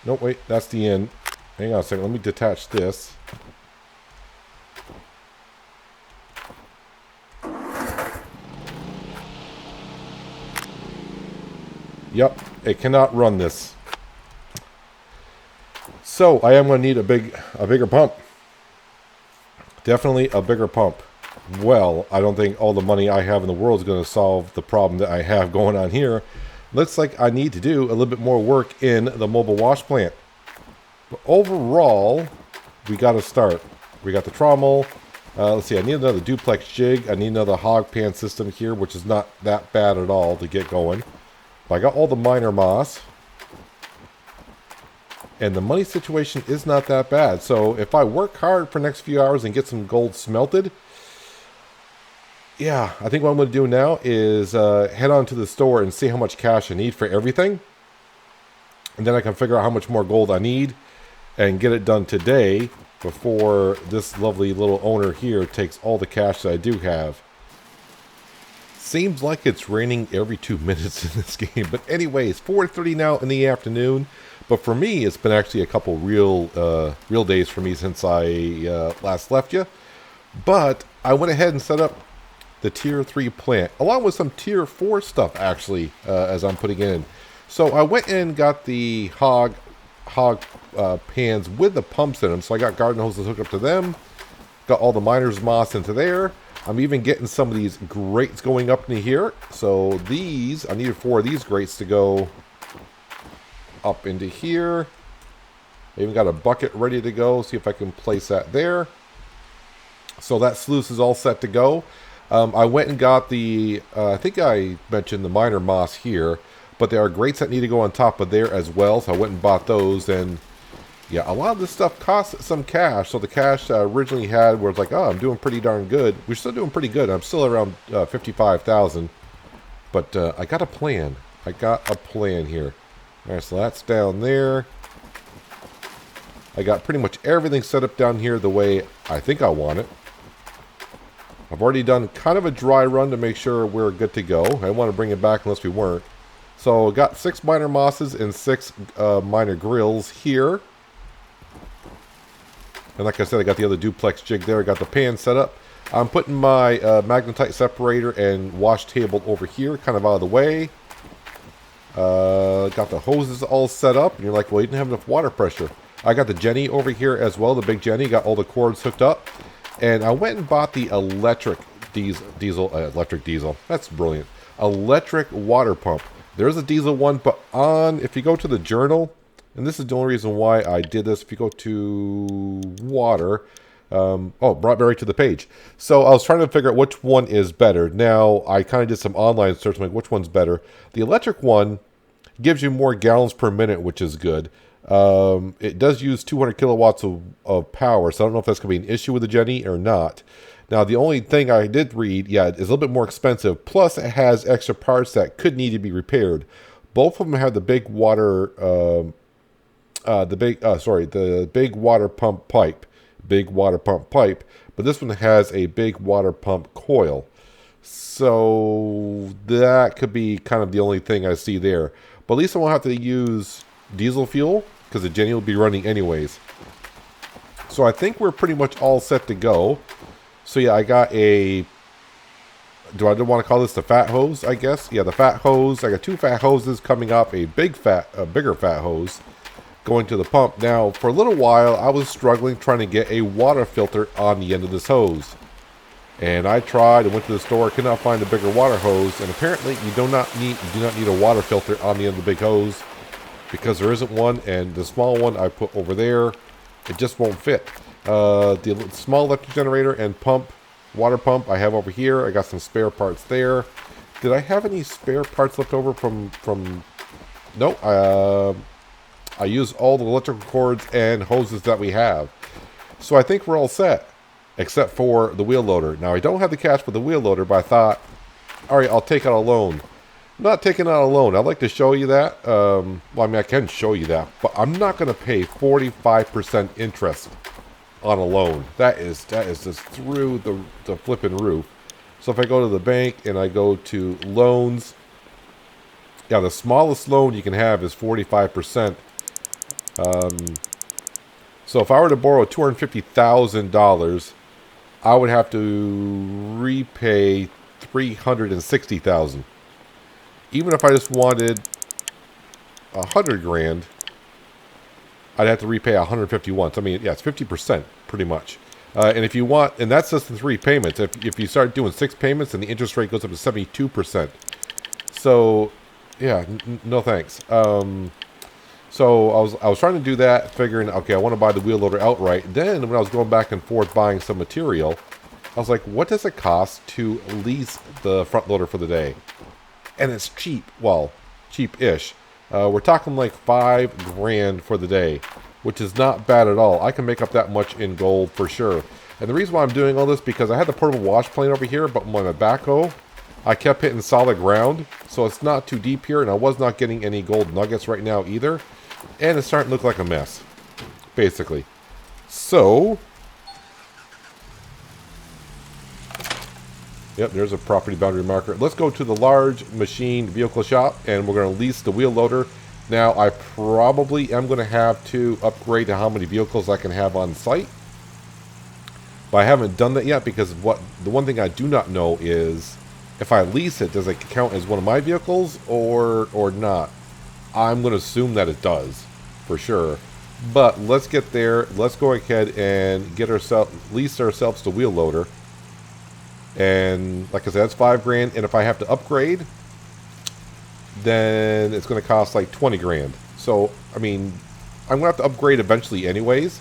No, wait, that's the end. Hang on a second, let me detach this. Yep, it cannot run this. So I am going to need a bigger pump. Definitely a bigger pump. Well, I don't think all the money I have in the world is going to solve the problem that I have going on here. Looks like I need to do a little bit more work in the mobile wash plant. But overall, we got to start. We got the trommel. Let's see, I need another duplex jig. I need another hog pan system here, which is not that bad at all to get going. But I got all the miner moss. And the money situation is not that bad. So if I work hard for the next few hours and get some gold smelted, yeah, I think what I'm going to do now is head on to the store and see how much cash I need for everything. And then I can figure out how much more gold I need and get it done today before this lovely little owner here takes all the cash that I do have. Seems like it's raining every 2 minutes in this game. But anyways, 4:30 now in the afternoon. But for me, it's been actually a couple real days for me since I last left you. But I went ahead and set up the tier 3 plant, along with some tier 4 stuff, actually, as I'm putting in. So I went and got the hog pans with the pumps in them. So I got garden hoses hooked up to them. Got all the miner's moss into there. I'm even getting some of these grates going up into here. So these, I needed 4 of these grates to go up into here. I even got a bucket ready to go. See if I can place that there. So that sluice is all set to go. I went and got the, I think I mentioned the miner moss here, but there are grates that need to go on top of there as well. So I went and bought those, and yeah, a lot of this stuff costs some cash. So the cash I originally had where it's like, oh, I'm doing pretty darn good. We're still doing pretty good. I'm still around 55,000, but I got a plan. I got a plan here. All right, so that's down there. I got pretty much everything set up down here the way I think I want it. I've already done kind of a dry run to make sure we're good to go. I don't want to bring it back unless we weren't. So got 6 miner mosses and 6 miner grills here. And like I said, I got the other duplex jig there. I got the pan set up. I'm putting my magnetite separator and wash table over here, kind of out of the way. Got the hoses all set up. And you're like, well, you didn't have enough water pressure. I got the Jenny over here as well, the big Jenny. Got all the cords hooked up. And I went and bought the electric diesel. That's brilliant. Electric water pump. There's a diesel one, but if you go to the journal, and this is the only reason why I did this, if you go to water, brought me right to the page. So I was trying to figure out which one is better. Now, I kind of did some online search, like which one's better. The electric one gives you more gallons per minute, which is good. It does use 200 kilowatts of power, so I don't know if that's going to be an issue with the Jenny or not. Now, the only thing I did read, yeah, is a little bit more expensive. Plus, it has extra parts that could need to be repaired. Both of them have the big water, the big water pump pipe. But this one has a big water pump coil. So that could be kind of the only thing I see there. But at least I won't have to use diesel fuel, because the Jenny will be running anyways. So I think we're pretty much all set to go. So yeah, I got a do I want to call this the fat hose, I guess? Yeah, the fat hose. I got 2 fat hoses coming up, a bigger fat hose going to the pump. Now, for a little while, I was struggling trying to get a water filter on the end of this hose. And I tried and went to the store, could not find a bigger water hose, and apparently you do not need a water filter on the end of the big hose because there isn't one, and the small one I put over there, it just won't fit. The small electric generator and water pump I have over here. I got some spare parts there. Did I have any spare parts left over from no, I used all the electrical cords and hoses that we have. So I think we're all set. Except for the wheel loader. Now, I don't have the cash for the wheel loader, but I thought, all right, I'll take out a loan. I'm not taking out a loan. I'd like to show you that. Well, I mean, I can show you that, but I'm not going to pay 45% interest on a loan. That is just through the flipping roof. So if I go to the bank and I go to loans, yeah, the smallest loan you can have is 45%. So if I were to borrow $250,000, I would have to repay $360,000. Even if I just wanted $100,000, I'd have to repay $151,000. So I mean, yeah, it's 50% pretty much. And if you want, and that's just the 3 payments. If you start doing 6 payments, then the interest rate goes up to 72%. So, yeah, no thanks. So I was trying to do that, figuring, okay, I want to buy the wheel loader outright. Then when I was going back and forth buying some material, I was like, what does it cost to lease the front loader for the day? And it's cheap. Well, cheap-ish. We're talking like $5,000 for the day, which is not bad at all. I can make up that much in gold for sure. And the reason why I'm doing all this, because I had the portable wash plane over here, but when my backhoe, I kept hitting solid ground, so it's not too deep here, and I was not getting any gold nuggets right now either. And it's starting to look like a mess, basically. So, yep, there's a property boundary marker. Let's go to the large machine vehicle shop, and we're going to lease the wheel loader. Now, I probably am going to have to upgrade to how many vehicles I can have on site. But I haven't done that yet, because the one thing I do not know is, if I lease it, does it count as one of my vehicles or not? I'm going to assume that it does, for sure. But let's get there. Let's go ahead and lease ourselves the wheel loader. And like I said, that's $5,000. And if I have to upgrade, then it's going to cost like $20,000. So, I mean, I'm going to have to upgrade eventually anyways.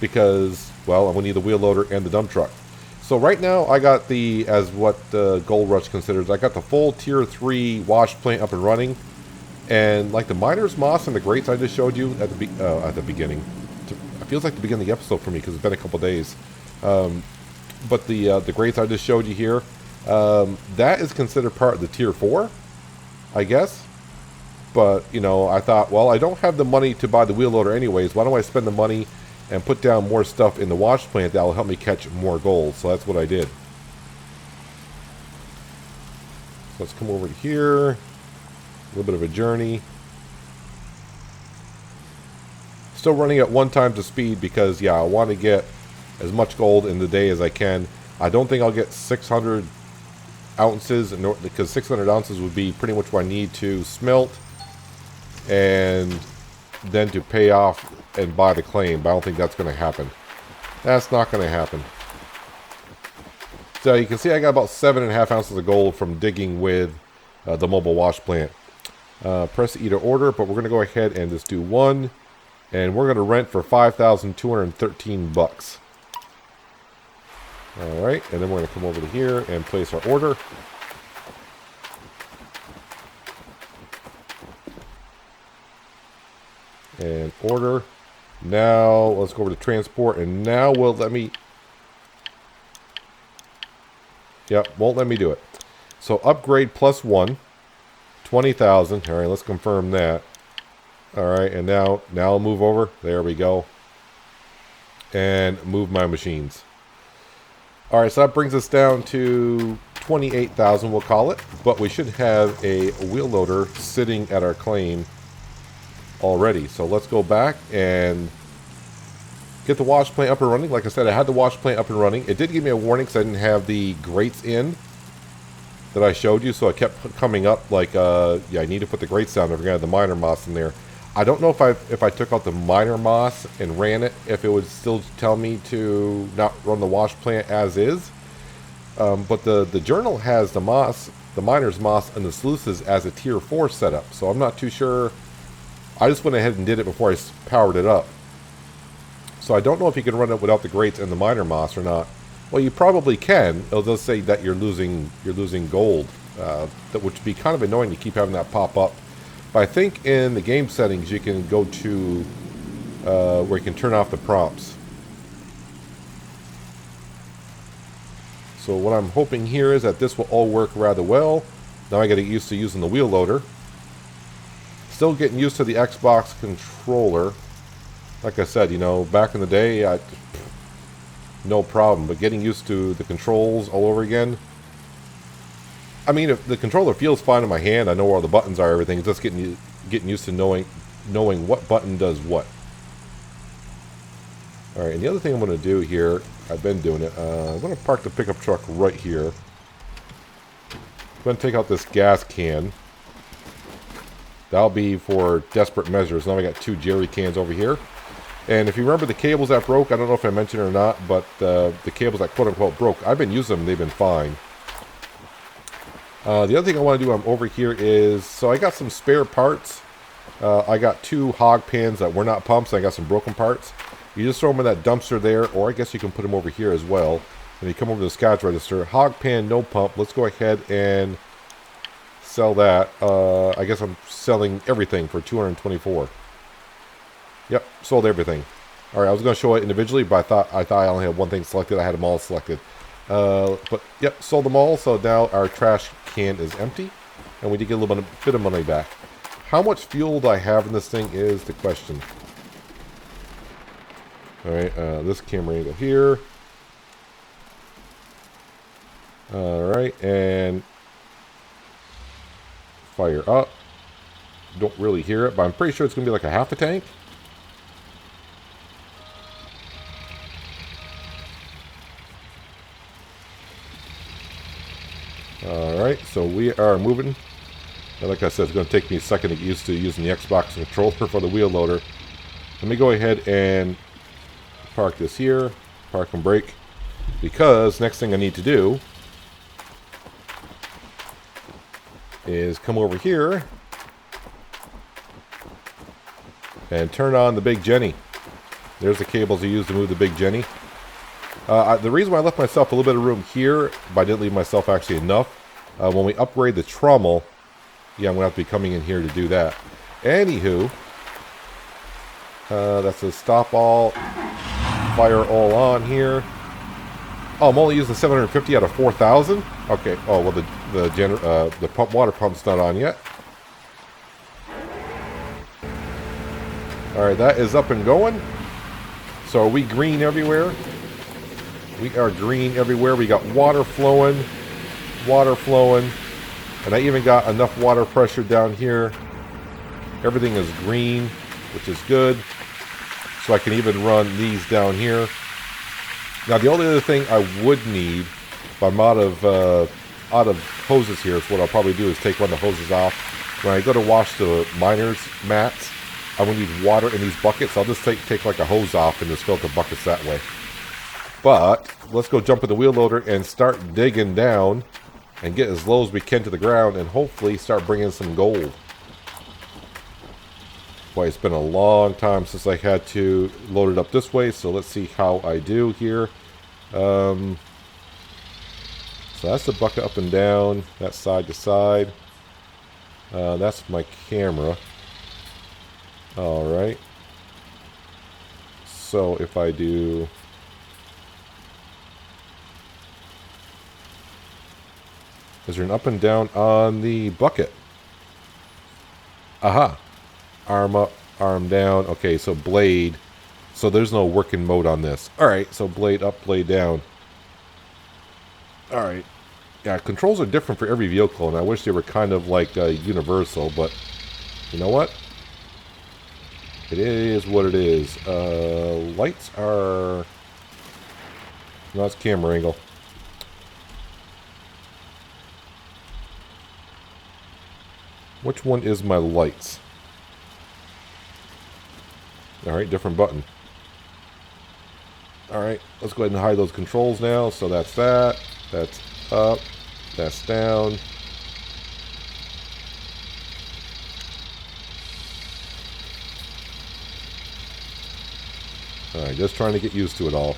Because, well, I'm going to need the wheel loader and the dump truck. So right now, I got as what the Gold Rush considers, I got the full Tier 3 wash plant up and running. And like the miner's moss and the grates I just showed you at the beginning. It feels like the beginning of the episode for me because it's been a couple days. But the grates I just showed you here, that is considered part of the Tier 4, I guess. But, you know, I thought, well, I don't have the money to buy the wheel loader anyways. Why don't I spend the money and put down more stuff in the wash plant that will help me catch more gold? So that's what I did. So let's come over to here. A little bit of a journey. Still running at 1 times the speed because, yeah, I want to get as much gold in the day as I can. I don't think I'll get 600 ounces, because 600 ounces would be pretty much what I need to smelt and then to pay off and buy the claim. But I don't think that's going to happen. That's not going to happen. So you can see I got about 7.5 ounces of gold from digging with the mobile wash plant. Press either order, but we're going to go ahead and just do 1. And we're going to rent for $5,213. Alright, and then we're going to come over to here and place our order. And order. Now, let's go over to transport, and now will let me... Yep, won't let me do it. So upgrade +1. 20,000. All right, let's confirm that. All right, and now I'll move over. There we go. And move my machines. All right, so that brings us down to 28,000, we'll call it. But we should have a wheel loader sitting at our claim already. So let's go back and get the wash plant up and running. Like I said, I had the wash plant up and running. It did give me a warning because I didn't have the grates in. that I showed you, so it kept coming up like, yeah, I need to put the grates down. I forgot the miner moss in there. I don't know if I took out the miner moss and ran it, if it would still tell me to not run the wash plant as is. But the journal has the moss, the miner's moss, and the sluices as a tier 4 setup. So I'm not too sure. I just went ahead and did it before I powered it up. So I don't know if you can run it without the grates and the miner moss or not. Well, you probably can. It'll just say that you're losing gold, which would be kind of annoying to keep having that pop up. But I think in the game settings you can go to where you can turn off the prompts. So what I'm hoping here is that this will all work rather well. Now I got to get used to using the wheel loader. Still getting used to the Xbox controller. Like I said, you know, back in the day, no problem. But getting used to the controls all over again. I mean, if the controller feels fine in my hand, I know where all the buttons are, everything. It's just getting used to knowing what button does what. All right, and the other thing I'm going to do here, I've been doing it. I'm going to park the pickup truck right here. I'm going to take out this gas can. That'll be for desperate measures. Now I got 2 jerry cans over here. And if you remember the cables that broke, I don't know if I mentioned it or not, but the cables that quote-unquote broke, I've been using them. They've been fine. The other thing I want to do, I'm over here is, so I got some spare parts. I got 2 hog pans that were not pumps. I got some broken parts. You just throw them in that dumpster there, or I guess you can put them over here as well. And you come over to the scotch register. Hog pan, no pump. Let's go ahead and sell that. I guess I'm selling everything for 224. Yep, sold everything. All right, I was going to show it individually, but I thought I only had one thing selected. I had them all selected. But yep, sold them all. So now our trash can is empty, and we did get a little bit of money back. How much fuel do I have in this thing is the question. All right, this camera angle here. All right, and fire up. Don't really hear it, but I'm pretty sure it's going to be like a half a tank. Alright, so we are moving. And like I said, it's going to take me a second to get used to using the Xbox controller for the wheel loader. Let me go ahead and park this here. Park and brake. Because next thing I need to do is come over here and turn on the Big Jenny. There's the cables I use to move the Big Jenny. The reason why I left myself a little bit of room here, but I didn't leave myself actually enough, when we upgrade the trommel, yeah, I'm going to have to be coming in here to do that. Anywho, that's a stop all, fire all on here. Oh, I'm only using 750 out of 4,000? Okay, oh, well, the water pump's not on yet. Alright, that is up and going. So are we green everywhere? We are green everywhere. We got water flowing, and I even got enough water pressure down here. Everything is green, which is good. So I can even run these down here. Now the only other thing I would need, if I'm out of hoses here, so what I'll probably do is take one of the hoses off. When I go to wash the miner's mats, I will need water in these buckets. I'll just take like a hose off and just fill up the buckets that way. But let's go jump in the wheel loader and start digging down and get as low as we can to the ground and hopefully start bringing some gold. Boy, it's been a long time since I had to load it up this way, so let's see how I do here. So that's the bucket up and down, that's side to side. That's my camera. Alright. So if I do... Is there an up and down on the bucket? Aha. Arm up, arm down. Okay, so blade. So there's no working mode on this. Alright, so blade up, blade down. Alright. Yeah, controls are different for every vehicle, and I wish they were kind of like universal, but you know what? It is what it is. Lights are... No, it's camera angle. Which one is my lights? Alright, different button. Alright, let's go ahead and hide those controls now. So that's that. That's up. That's down. Alright, just trying to get used to it all.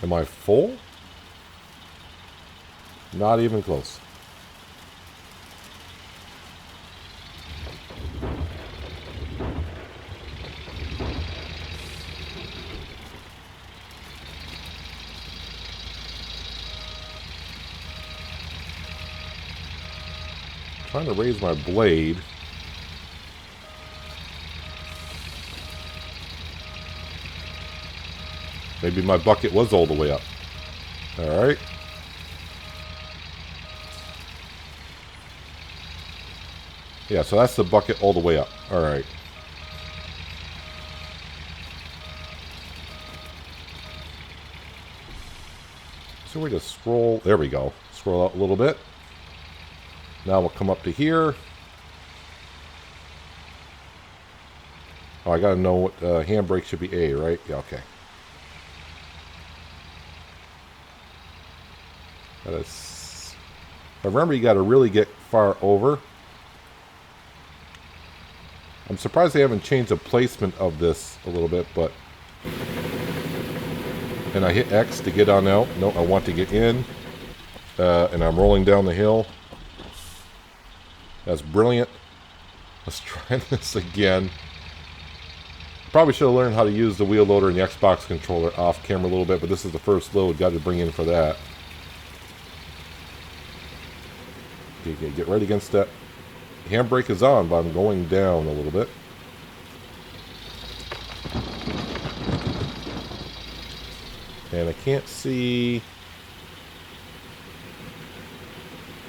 Am I full? Not even close. Trying to raise my blade. Maybe my bucket was all the way up. Alright. Yeah, so that's the bucket all the way up. Alright. So we just scroll. There we go. Scroll out a little bit. Now we'll come up to here. Oh, I gotta know what handbrake should be A, right? Yeah, okay. If I remember, you gotta really get far over. I'm surprised they haven't changed the placement of this a little bit, but... And I hit X to get on out. No, I want to get in. And I'm rolling down the hill. That's brilliant. Let's try this again. Probably should have learned how to use the wheel loader and the Xbox controller off camera a little bit, but this is the first load. Got to bring in for that. Okay, get right against that. Handbrake is on, but I'm going down a little bit. And I can't see...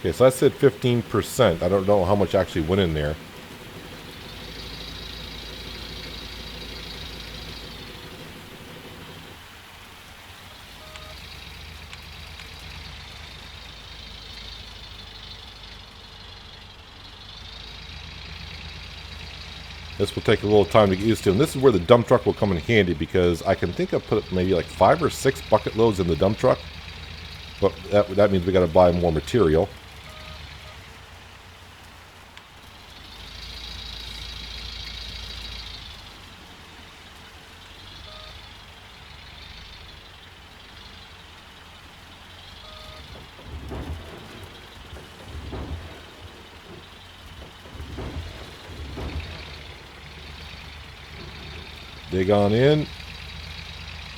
Okay, so I said 15%. I don't know how much actually went in there. This will take a little time to get used to, and this is where the dump truck will come in handy, because I can think I've put maybe like 5 or 6 bucket loads in the dump truck, but that means we got to buy more material. Dig on in,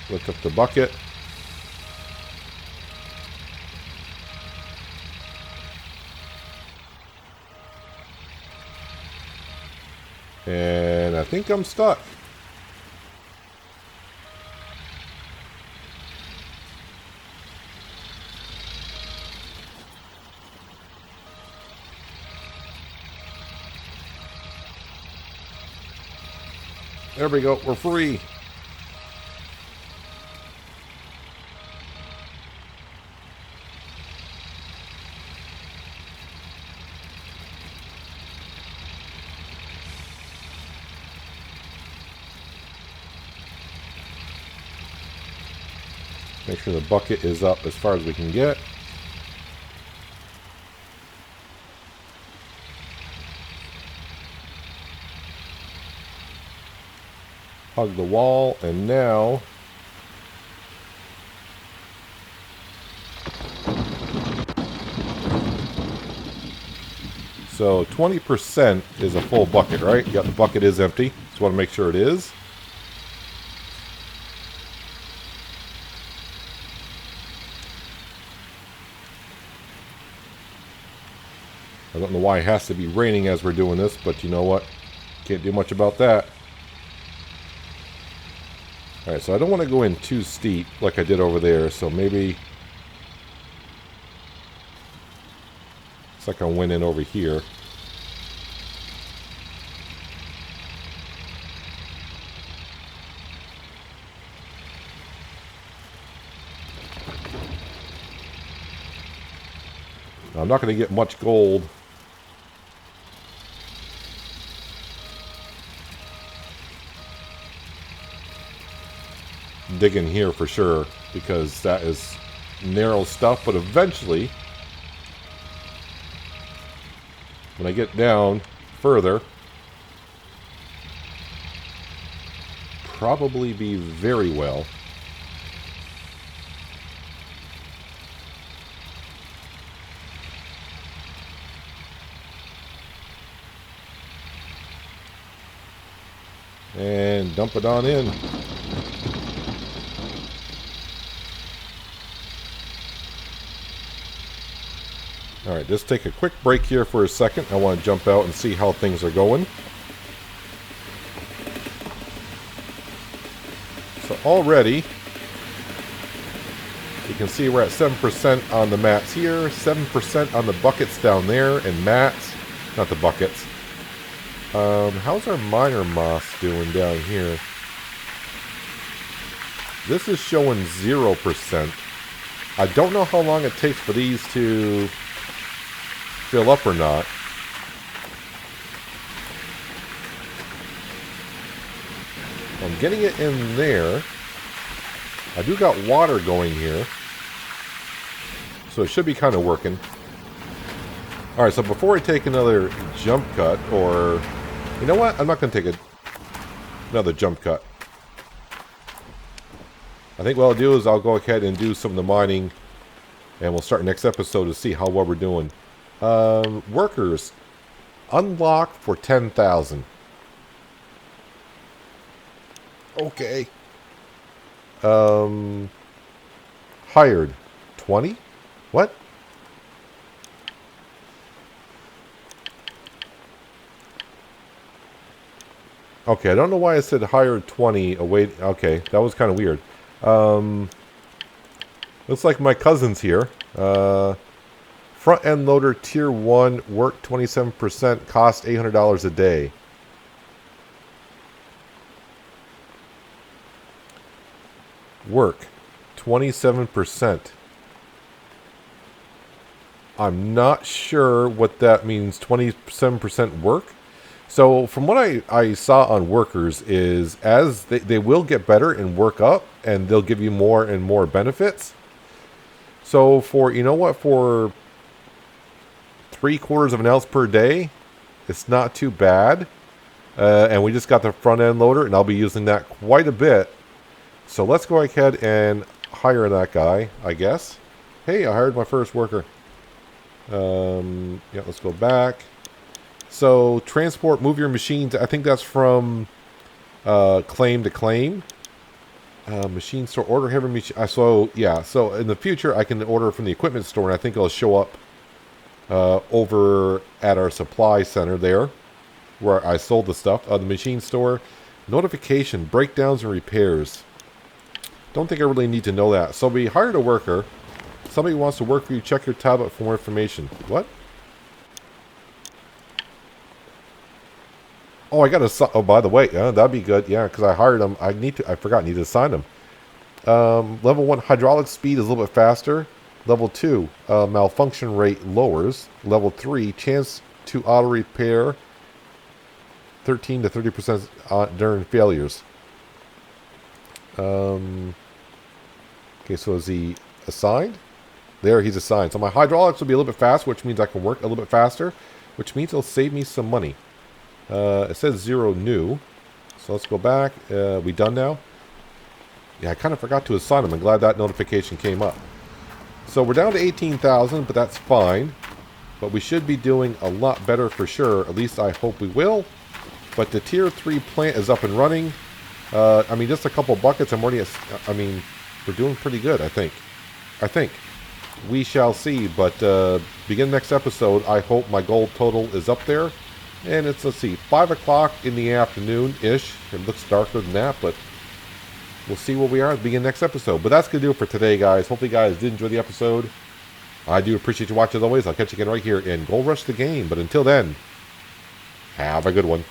lift up the bucket. And I think I'm stuck. There we go, we're free. Make sure the bucket is up as far as we can get. Hug the wall, and now so 20% is a full bucket, right? Yeah, the bucket is empty. Just want to make sure it is. I don't know why it has to be raining as we're doing this, but you know what? Can't do much about that. Alright, so I don't want to go in too steep like I did over there, so maybe it's like I went in over here. I'm not going to get much gold. Digging here for sure, because that is narrow stuff, but eventually, when I get down further, probably be very well. And dump it on in. Alright, just take a quick break here for a second. I want to jump out and see how things are going. So already, you can see we're at 7% on the mats here, 7% on the buckets down there, and mats, not the buckets. How's our miner moss doing down here? This is showing 0%. I don't know how long it takes for these to fill up or not. I'm getting it in there. I do got water going here, so it should be kind of working. Alright, so before I take another jump cut, or... You know what? I'm not going to take another jump cut. I think what I'll do is I'll go ahead and do some of the mining, and we'll start next episode to see how well we're doing. Workers. Unlocked for 10,000. Okay. Hired. 20? What? Okay, I don't know why I said hired 20 away. Okay, that was kind of weird. Looks like my cousin's here. Front end loader tier 1, work 27%, cost $800 a day. Work 27%. I'm not sure what that means. 27% work. So from what I saw on workers is as they will get better and work up, and they'll give you more and more benefits. So for, you know what, for 3/4 of an ounce per day, it's not too bad. And we just got the front end loader, and I'll be using that quite a bit. So let's go ahead and hire that guy, I guess. Hey, I hired my first worker. Yeah, let's go back. So, transport, move your machines. I think that's from claim to claim. Machine store, order heavy machine. So, yeah. So, in the future, I can order from the equipment store, and I think it'll show up over at our supply center there, where I sold the stuff. The machine store, notification, breakdowns and repairs. Don't think I really need to know that. So, we hired a worker. Somebody wants to work for you. Check your tablet for more information. What? Oh, I got to. Oh, by the way, that'd be good. Yeah, because I hired him. I forgot. I need to assign him. Level 1 hydraulic speed is a little bit faster. Level 2 malfunction rate lowers. Level 3 chance to auto repair 13 to 30% during failures. Okay, so is he assigned? There, he's assigned. So my hydraulics will be a little bit faster, which means I can work a little bit faster, which means it'll save me some money. It says 0 new. So let's go back. We done now? Yeah, I kind of forgot to assign him. I'm glad that notification came up. So we're down to 18,000, but that's fine. But we should be doing a lot better for sure. At least I hope we will. But the tier 3 plant is up and running. I mean, just a couple buckets. I'm already. I mean, we're doing pretty good. I think. We shall see. But begin next episode. I hope my gold total is up there. And it's, let's see, 5 o'clock in the afternoon-ish. It looks darker than that, but we'll see where we are at the beginning of next episode. But that's going to do it for today, guys. Hopefully, you guys did enjoy the episode. I do appreciate you watching as always. I'll catch you again right here in Gold Rush the Game. But until then, have a good one.